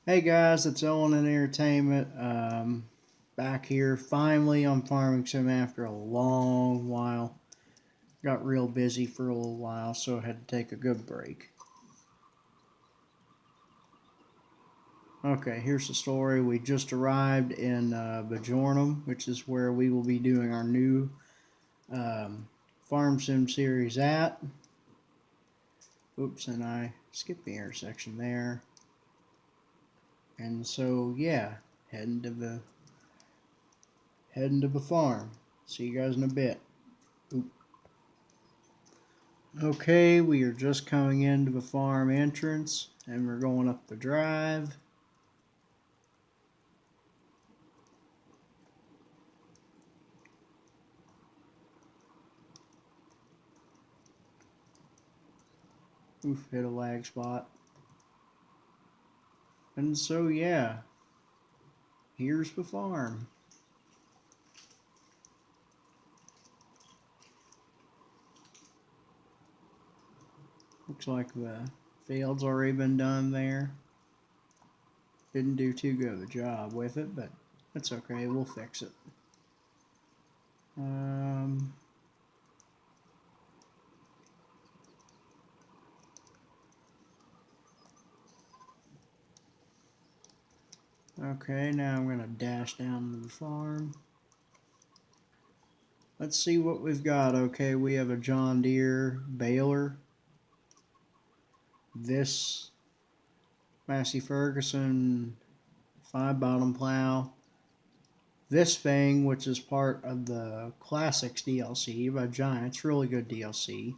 Hey guys, it's Owen in Entertainment. Back here finally on Farming Sim after a long while. Got real busy for a little while, so I had to take a good break. Okay, here's the story. We just arrived in Bjornholm, which is where we will be doing our new um, Farm Sim series at. Oops, and I skipped the intersection there. And so yeah, heading to the farm. See you guys in a bit. Oop. Okay, we are just coming into the farm entrance and we're going up the drive. Oof, hit a lag spot. And so, yeah, here's the farm. Looks like the field's already been done there. Didn't do too good of a job with it, but that's okay, we'll fix it. Okay, now I'm going to dash down to the farm. Let's see what we've got. Okay, we have a John Deere baler. This Massey Ferguson 5-bottom plow. This thing, which is part of the Classics DLC by Giants, really good DLC.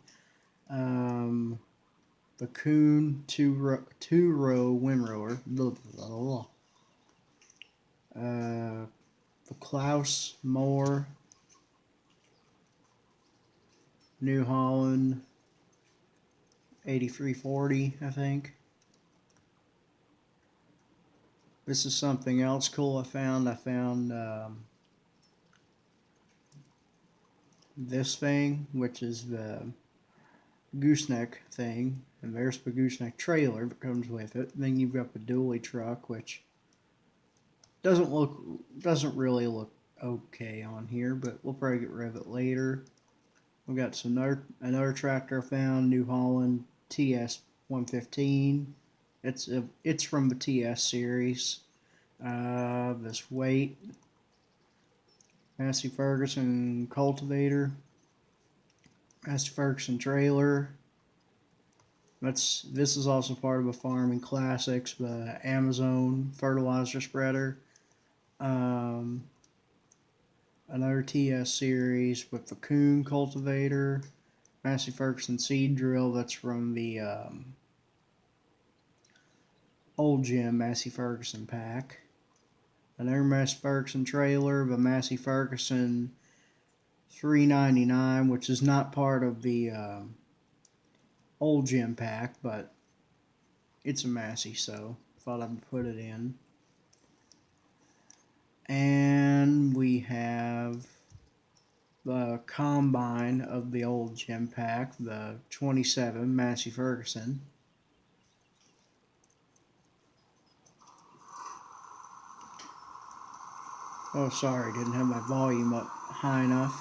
The Kuhn two-row windrower. The Klaus Moore New Holland 8340, I think. This is something else cool I found. I found this thing, which is the gooseneck thing, and there's the gooseneck trailer that comes with it. Then you've got the dually truck, which doesn't really look okay on here, but we'll probably get rid of it later. We got another tractor I found, New Holland TS 115. It's from the TS series. This weight, Massey Ferguson cultivator, Massey Ferguson trailer. This is also part of a Farming Classics, the Amazon fertilizer spreader. Another TS series with the Coon cultivator, Massey Ferguson seed drill. That's from the old gym Massey Ferguson pack. Another Massey Ferguson trailer, the Massey Ferguson 399, which is not part of the old gym pack, but it's a Massey, so thought I'd put it in. And we have the combine of the old gym pack, the 27 Massey Ferguson. Oh, sorry, didn't have my volume up high enough.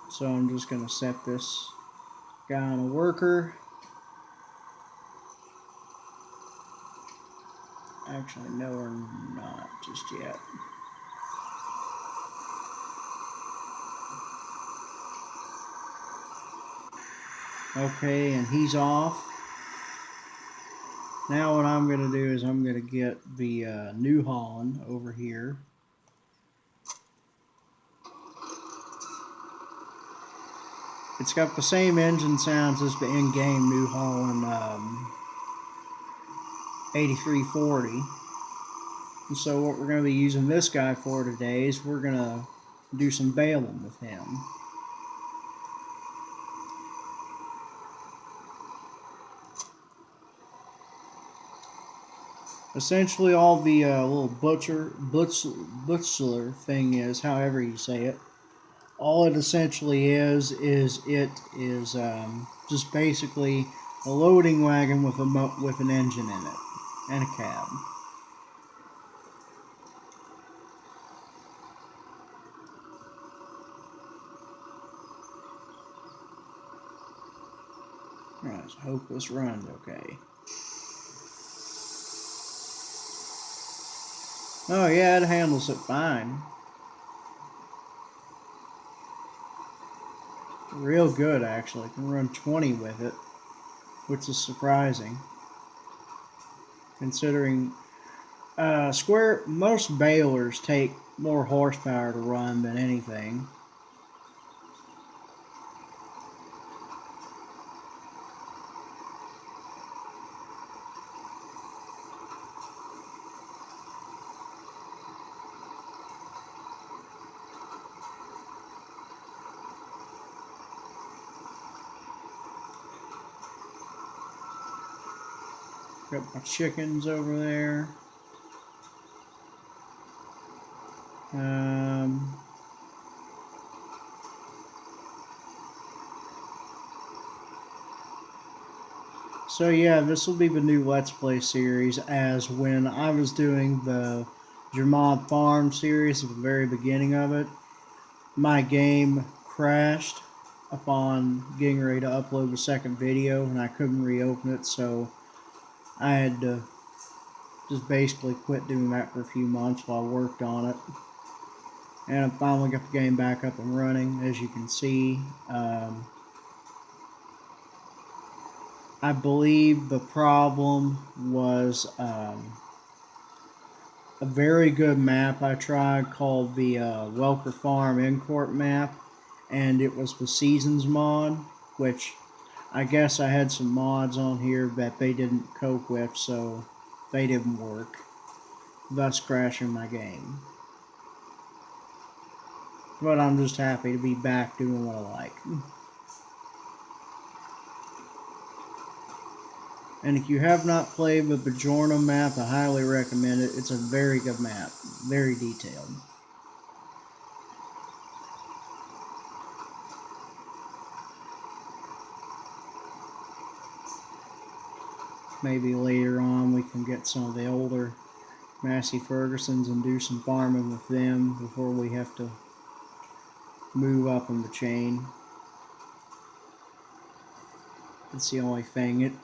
So I'm just going to set this guy on a worker. Actually, no, we're not just yet. Okay, and he's off. Now what I'm going to do is I'm going to get the New Holland over here. It's got the same engine sounds as the in-game New Holland 8340. And so what we're going to be using this guy for today is we're going to do some baling with him. Essentially, all the little butcher thing is, however you say it. All it essentially is just basically a loading wagon with with an engine in it and a cab. Alright, so hope this runs okay. Oh yeah, it handles it fine. Real good, actually. Can run 20 with it, which is surprising, considering most balers take more horsepower to run than anything. Got my chickens over there. So yeah, this will be the new Let's Play series, as when I was doing the Bjornholm Farm series at the very beginning of it, my game crashed upon getting ready to upload the second video and I couldn't reopen it, so I had to just basically quit doing that for a few months while I worked on it. And I finally got the game back up and running, as you can see. I believe the problem was a very good map I tried called the Welker Farm Import map, and it was the Seasons mod, which I guess I had some mods on here that they didn't cope with, so they didn't work, thus crashing my game. But I'm just happy to be back doing what I like. And if you have not played the Bjornholm map, I highly recommend it. It's a very good map, very detailed. Maybe later on we can get some of the older Massey Fergusons and do some farming with them before we have to move up in the chain. It's the only thing.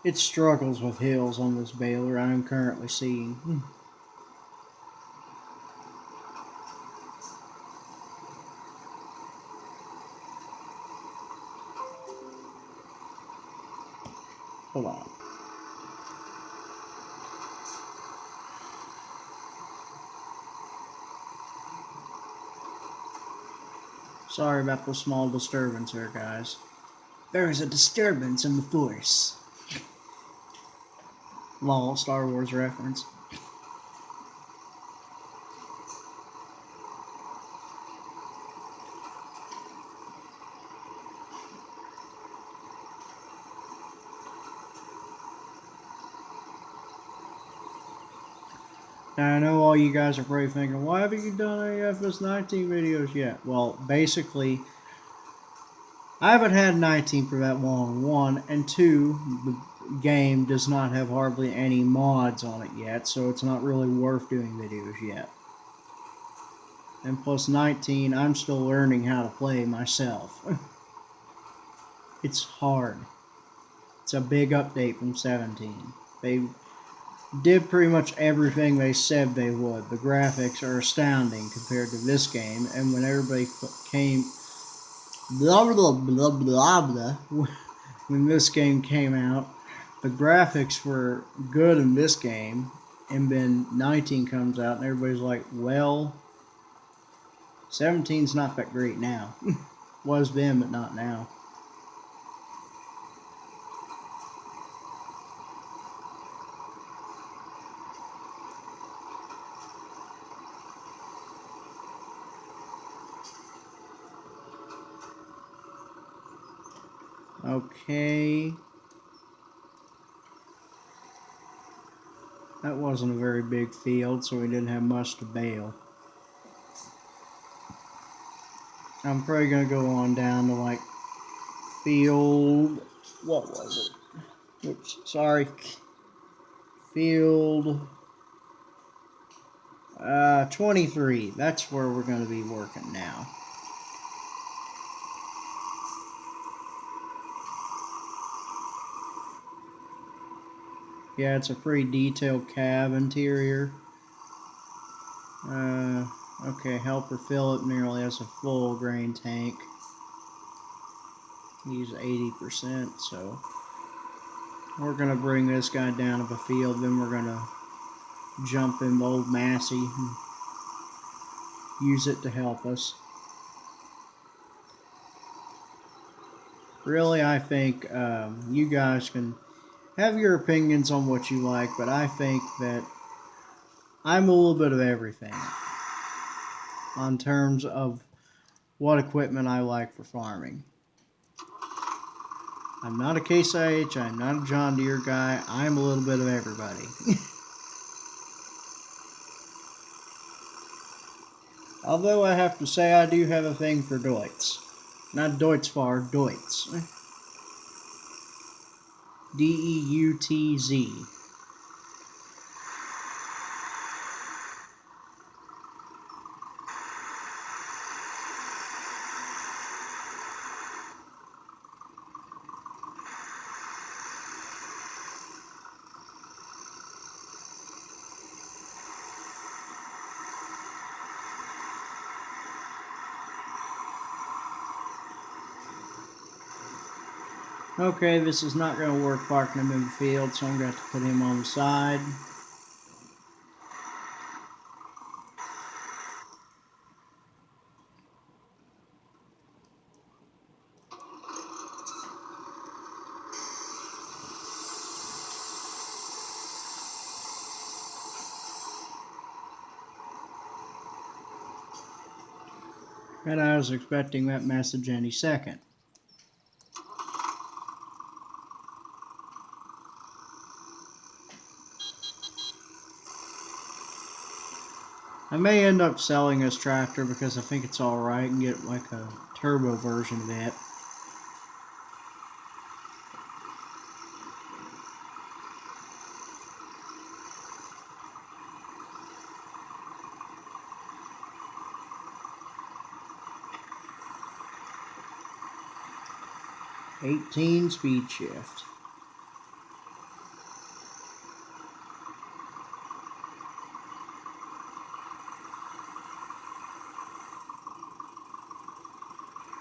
It struggles with hills on this baler I am currently seeing. Hold on. Sorry about the small disturbance here, guys. There is a disturbance in the force. Lol, Star Wars reference. Now, I know all you guys are probably thinking, why haven't you done any FS19 videos yet? Well, basically, I haven't had 19 for that long, one, and two, the game does not have hardly any mods on it yet, so it's not really worth doing videos yet. And plus 19, I'm still learning how to play myself. It's hard. It's a big update from 17. They did pretty much everything they said they would. The graphics are astounding compared to this game, and when everybody came blah blah blah blah blah when this game came out, the graphics were good in this game, and then 19 comes out and everybody's like, well, 17's not that great now. Was then, but not now. Okay. That wasn't a very big field, so we didn't have much to bale. I'm probably going to go on down to like field, what was it? Oops, sorry. Field 23. That's where we're going to be working now. Yeah, it's a pretty detailed cab interior. Okay, helper Philip nearly has a full grain tank. He's 80%, so we're going to bring this guy down to the field, then we're going to jump in old Massey and use it to help us. Really, I think you guys can have your opinions on what you like, but I think that I'm a little bit of everything on terms of what equipment I like for farming. I'm not a Case IH, I'm not a John Deere guy, I'm a little bit of everybody. Although I have to say I do have a thing for Deutz. Not Deutzfahr, Deutz. Deutz. Okay, this is not going to work parking him in the field, so I'm going to have to put him on the side. And I was expecting that message any second. I may end up selling this tractor because I think it's alright and get like a turbo version of it. '18 speed shift.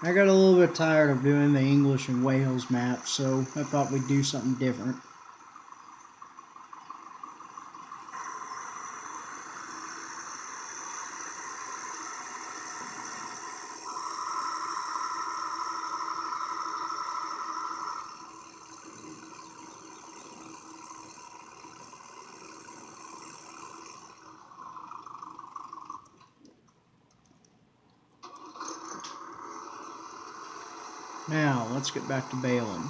I got a little bit tired of doing the English and Wales maps, so I thought we'd do something different. Now, let's get back to baling.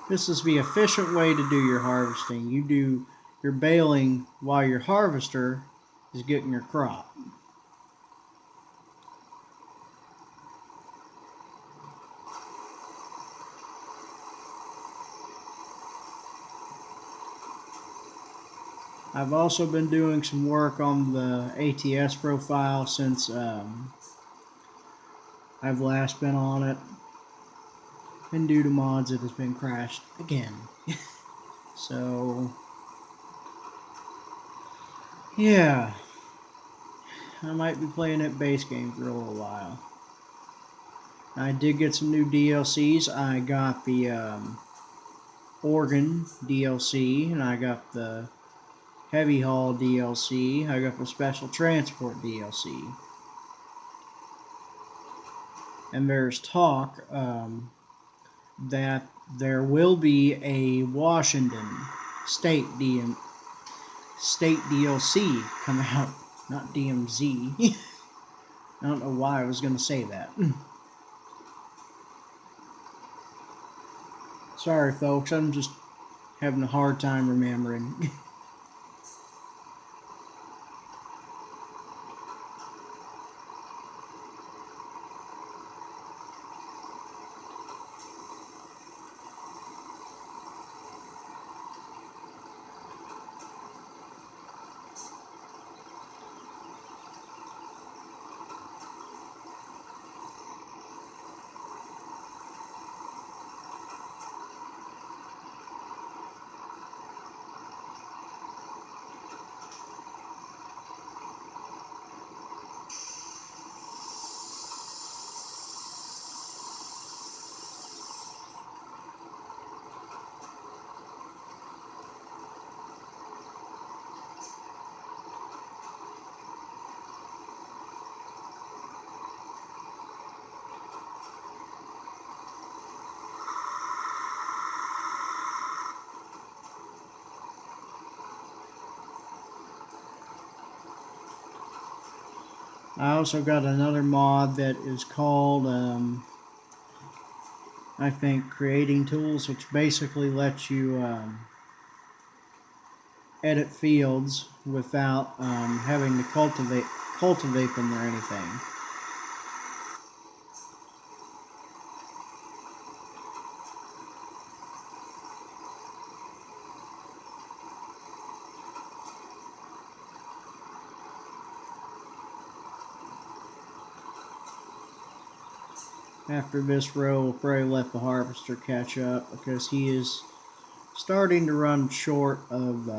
This is the efficient way to do your harvesting. You do your baling while your harvester is getting your crop. I've also been doing some work on the ATS profile since I've last been on it. And due to mods, it has been crashed again. So, yeah. I might be playing that base game for a little while. I did get some new DLCs. I got the organ DLC, and I got the heavy haul DLC. I got the special transport DLC. And there's talk that there will be a Washington state state DLC come out, not DMZ. I don't know why I was going to say that. Sorry, folks, I'm just having a hard time remembering. I also got another mod that is called, I think, Creating Tools, which basically lets you edit fields without having to cultivate them or anything. After this row, we'll probably let the harvester catch up because he is starting to run short of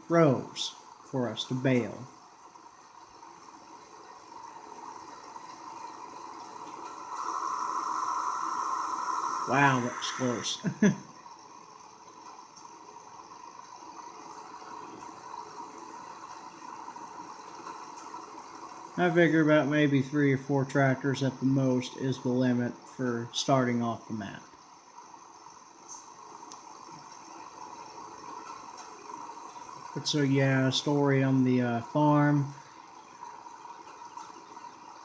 rows for us to bale. Wow, that was close. I figure about maybe 3 or 4 tractors at the most is the limit for starting off the map. But so yeah, a story on the farm.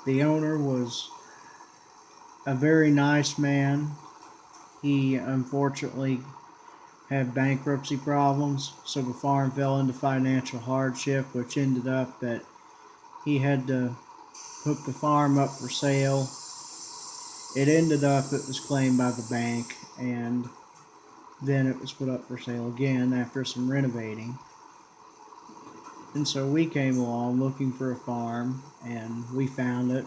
The owner was a very nice man. He unfortunately had bankruptcy problems, so the farm fell into financial hardship, which ended up that he had to put the farm up for sale. It ended up it was claimed by the bank, and then it was put up for sale again after some renovating. And so we came along looking for a farm, and we found it,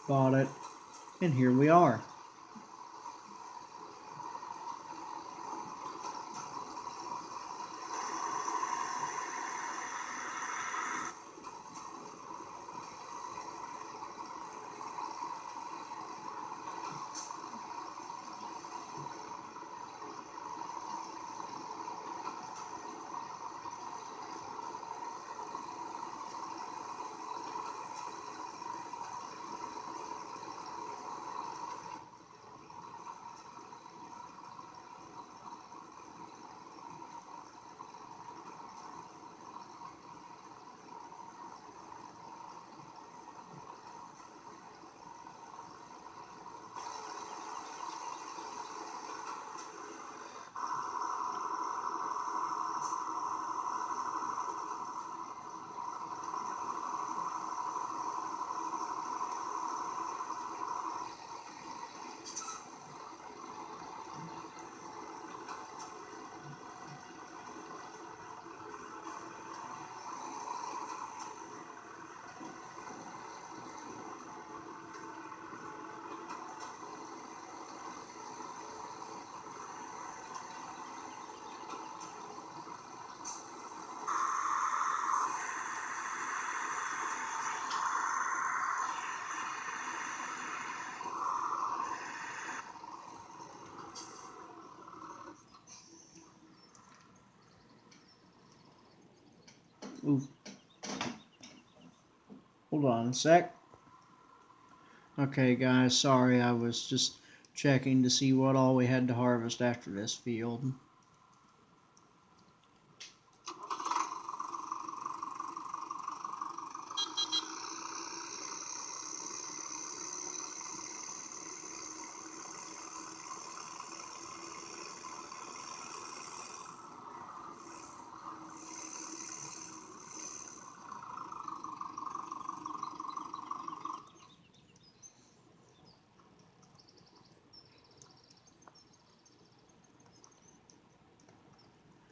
bought it, and here we are. Ooh. Hold on a sec. Okay, guys, sorry, I was just checking to see what all we had to harvest after this field.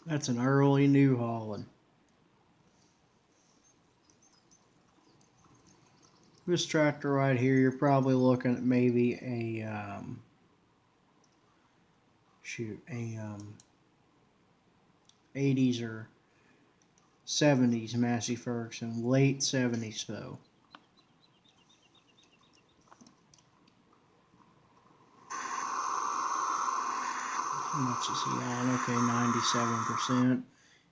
That's an early New Holland. This tractor right here, you're probably looking at maybe a, 80s or 70s Massey Ferguson, late 70s though. How much is he on? Okay, 97%.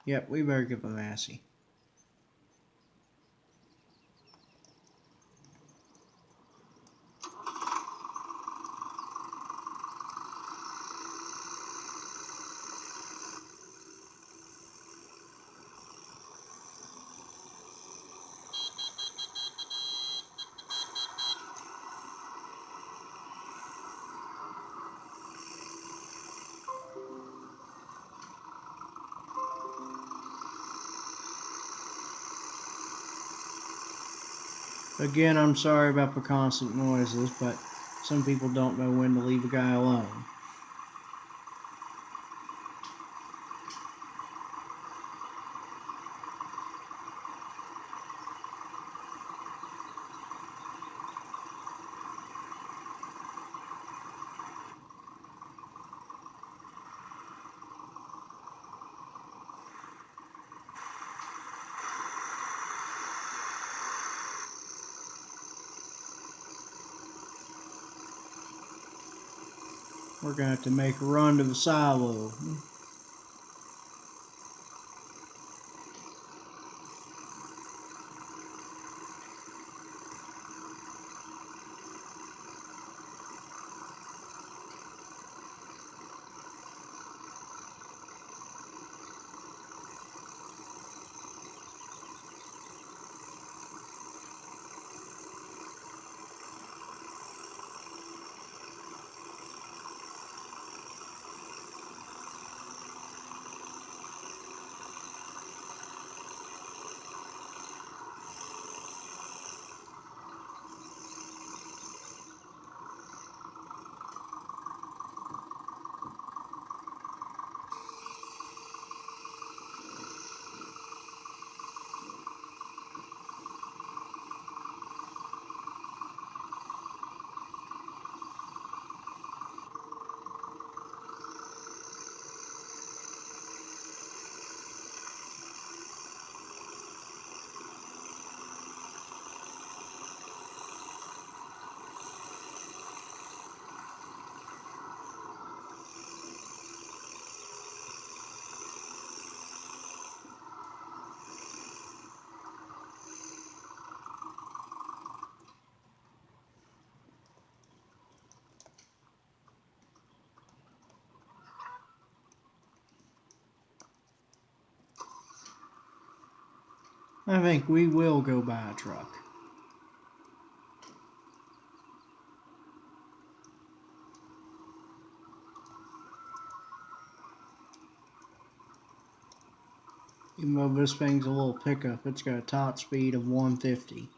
Yep, we better give a Massey. Again, I'm sorry about the constant noises, but some people don't know when to leave a guy alone. We're going to have to make a run to the silo. I think we will go buy a truck. Even though this thing's a little pickup, it's got a top speed of 150.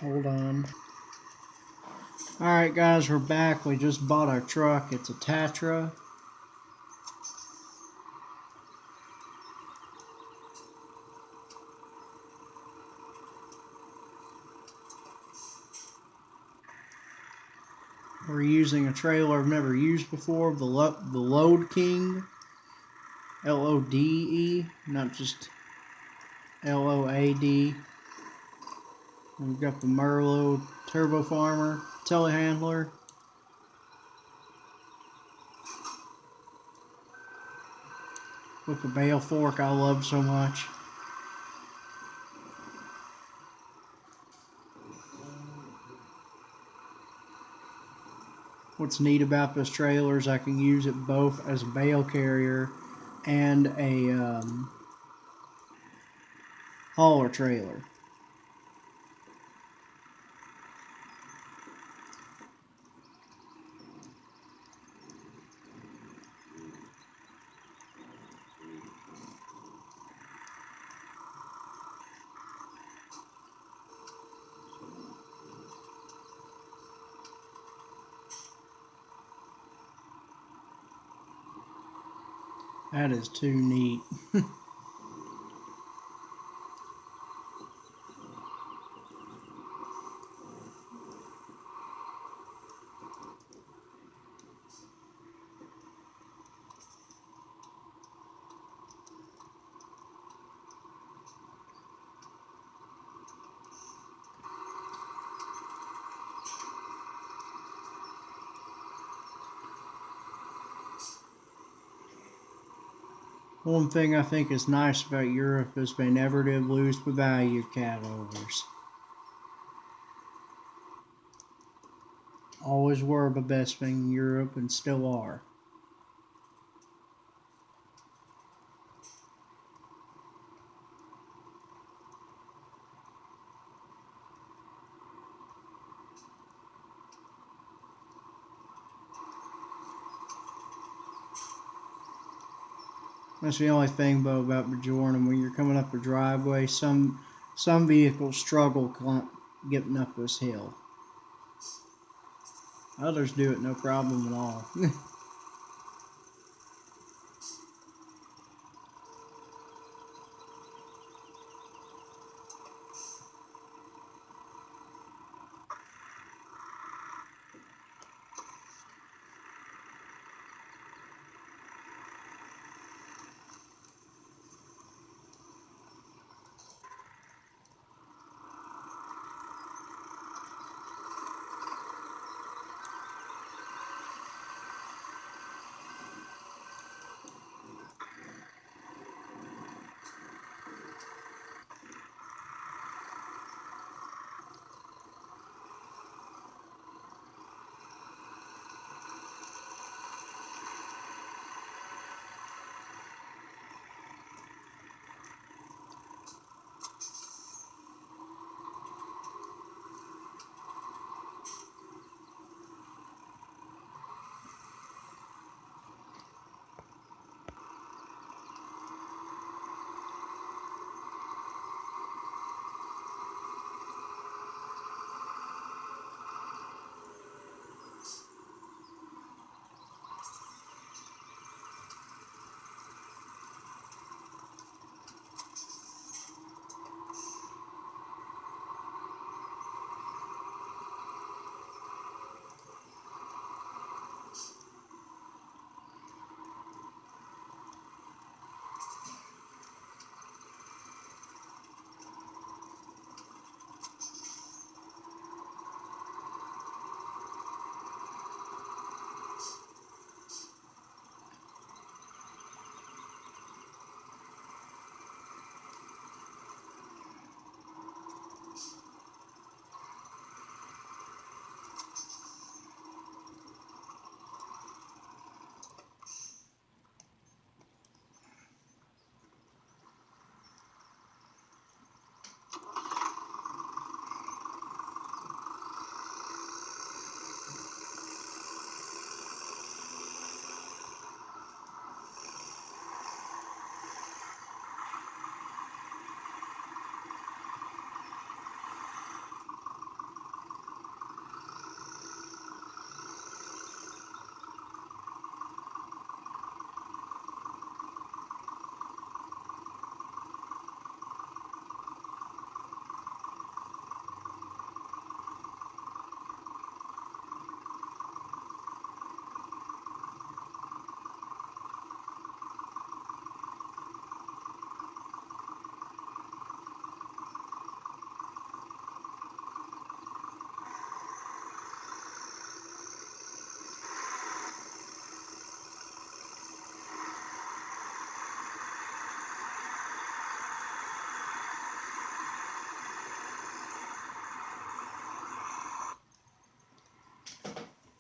Hold on. Alright guys, we're back. We just bought our truck. It's a Tatra. We're using a trailer I've never used before, the Load King. L-O-D-E, not just L-O-A-D. We've got the Merlot Turbo Farmer telehandler. With the bale fork I love so much. What's neat about this trailer is I can use it both as a bale carrier and a hauler trailer. That is too neat. One thing I think is nice about Europe is they never did lose the value of catovers. Always were the best thing in Europe and still are. That's the only thing though about Bjornholm. When you're coming up a driveway, some vehicles struggle getting up this hill. Others do it no problem at all.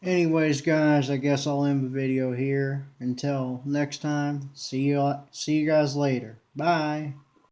Anyways, guys, I guess I'll end the video here. Until next time, see you guys later. Bye.